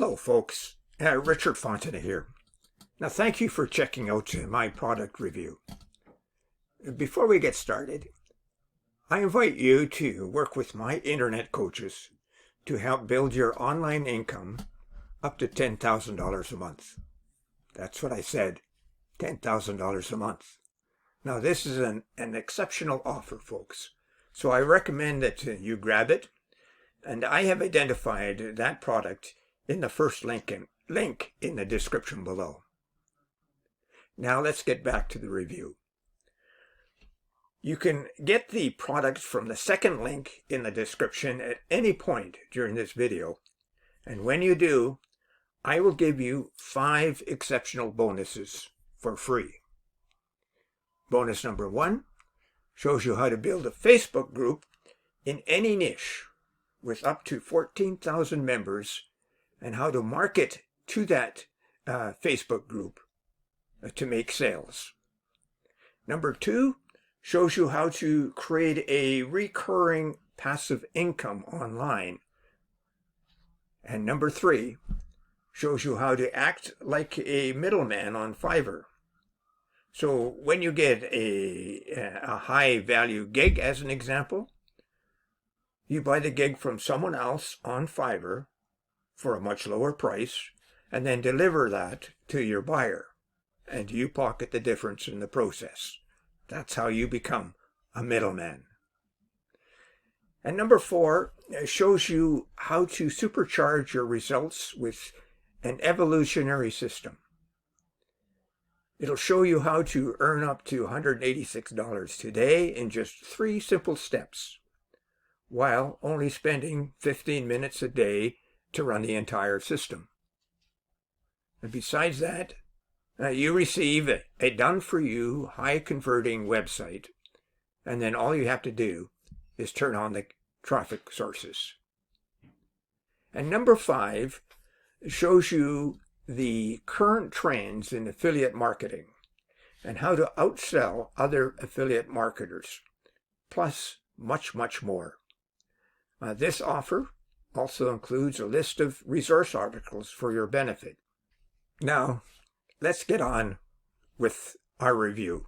Hello folks, Richard Fontaine here. Now thank you for checking out my product review. Before we get started, I invite you to work with my internet coaches to help build your online income up to $10,000 a month. That's what I said, $10,000 a month. Now this is an exceptional offer, folks, so I recommend that you grab it, and I have identified that product in the first link in the description below. Now let's get back to the review. You can get the product from the second link in the description at any point during this video, and when you do, I will give you 5 exceptional bonuses for free. Bonus number 1 shows you how to build a Facebook group in any niche with up to 14,000 members and how to market to that Facebook group to make sales. Number 2 shows you how to create a recurring passive income online. And number 3 shows you how to act like a middleman on Fiverr. So when you get a high value gig, as an example, you buy the gig from someone else on Fiverr for a much lower price, and then deliver that to your buyer, and you pocket the difference in the process. That's how you become a middleman. And number 4 shows you how to supercharge your results with an evolutionary system. It'll show you how to earn up to $186 today in just 3 simple steps, while only spending 15 minutes a day to run the entire system. And besides that, you receive a done-for-you, high-converting website, and then all you have to do is turn on the traffic sources. And number 5 shows you the current trends in affiliate marketing and how to outsell other affiliate marketers, plus much, much more. This offer also includes a list of resource articles for your benefit. Now, let's get on with our review.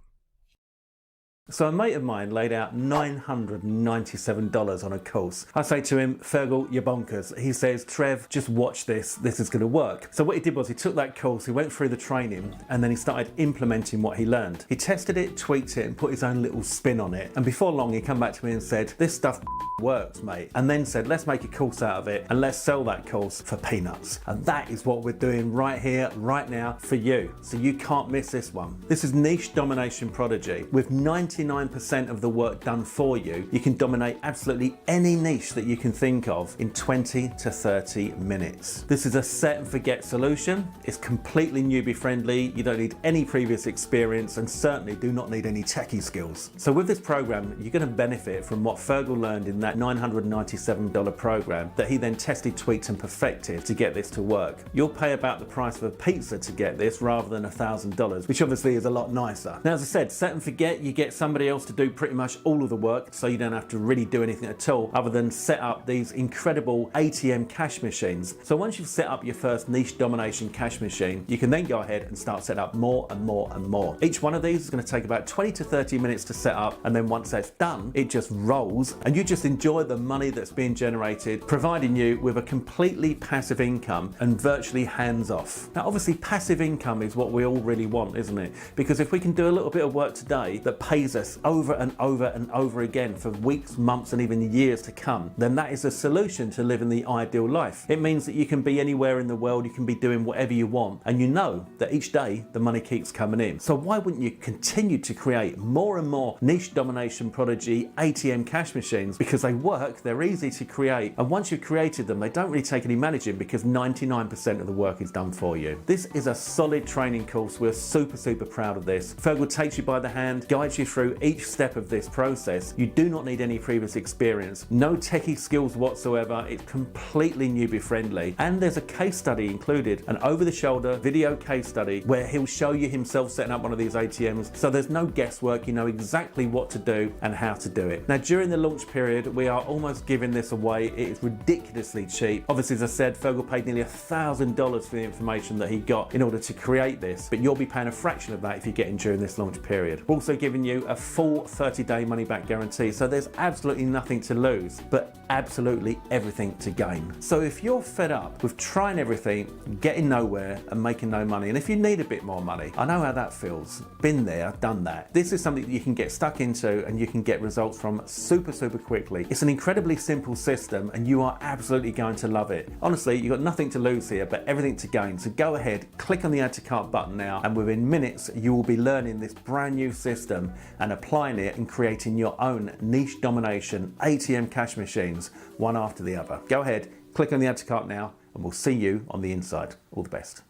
So a mate of mine laid out $997 on a course. I say to him, Fergal, you're bonkers. He says, Trev, just watch this. This is going to work. So what he did was he took that course, he went through the training, and then he started implementing what he learned. He tested it, tweaked it, and put his own little spin on it. And before long, he came back to me and said, this stuff works, mate. And then said, let's make a course out of it and let's sell that course for peanuts. And that is what we're doing right here, right now for you. So you can't miss this one. This is Niche Domination Prodigy. With 99% of the work done for you, you can dominate absolutely any niche that you can think of in 20 to 30 minutes. This is a set and forget solution. It's completely newbie friendly. You don't need any previous experience and certainly do not need any techie skills. So with this program, you're going to benefit from what Fergal learned in that $997 program that he then tested, tweaked and perfected to get this to work. You'll pay about the price of a pizza to get this rather than $1,000, which obviously is a lot nicer. Now, as I said, set and forget, you get somebody else to do pretty much all of the work, so you don't have to really do anything at all other than set up these incredible ATM cash machines. So once you've set up your first Niche Domination cash machine, you can then go ahead and start setting up more and more and more. Each one of these is going to take about 20 to 30 minutes to set up, and then once that's done, it just rolls and you just enjoy the money that's being generated, providing you with a completely passive income and virtually hands off. Now obviously passive income is what we all really want, isn't it? Because if we can do a little bit of work today that pays us over and over and over again for weeks, months and even years to come, then that is a solution to living the ideal life. It means that you can be anywhere in the world, you can be doing whatever you want, and you know that each day the money keeps coming in. So why wouldn't you continue to create more and more Niche Domination Prodigy ATM cash machines? Because they work, they're easy to create, and once you've created them, they don't really take any managing because 99% of the work is done for you. This is a solid training course. We're super proud of this. Fergal takes you by the hand, guides you through through each step of this process. You do not need any previous experience, no techie skills whatsoever. It's completely newbie friendly, and there's a case study included, an over-the-shoulder video case study where he'll show you himself setting up one of these ATMs, so there's no guesswork. You know exactly what to do and how to do it. Now, during the launch period, we are almost giving this away. It is ridiculously cheap. Obviously, as I said, Fergal paid nearly $1,000 for the information that he got in order to create this, but you'll be paying a fraction of that if you get in during this launch period. We're also giving you a full 30-day money-back guarantee, so there's absolutely nothing to lose, but absolutely everything to gain. So if you're fed up with trying everything, getting nowhere and making no money, and if you need a bit more money, I know how that feels. Been there, done that. This is something that you can get stuck into and you can get results from super quickly. It's an incredibly simple system and you are absolutely going to love it. Honestly, you've got nothing to lose here, but everything to gain. So go ahead, click on the add to cart button now, and within minutes you will be learning this brand new system and applying it and creating your own niche domination ATM cash machines, one after the other. Go ahead, click on the add to cart now, and we'll see you on the inside. All the best.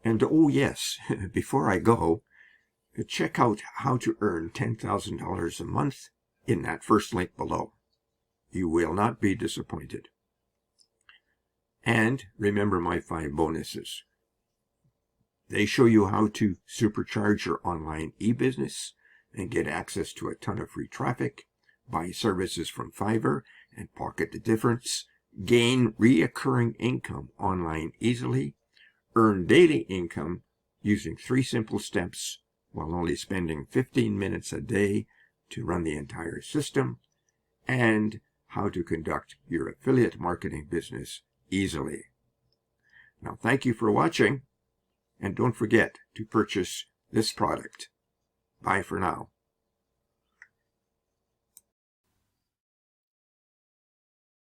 And oh yes, before I go, check out how to earn $10,000 a month in that first link below. You will not be disappointed. And remember my 5 bonuses. They show you how to supercharge your online e-business and get access to a ton of free traffic, buy services from Fiverr and pocket the difference, gain reoccurring income online easily, earn daily income using 3 simple steps while only spending 15 minutes a day to run the entire system, and how to conduct your affiliate marketing business easily. Now, thank you for watching, and don't forget to purchase this product. Bye for now.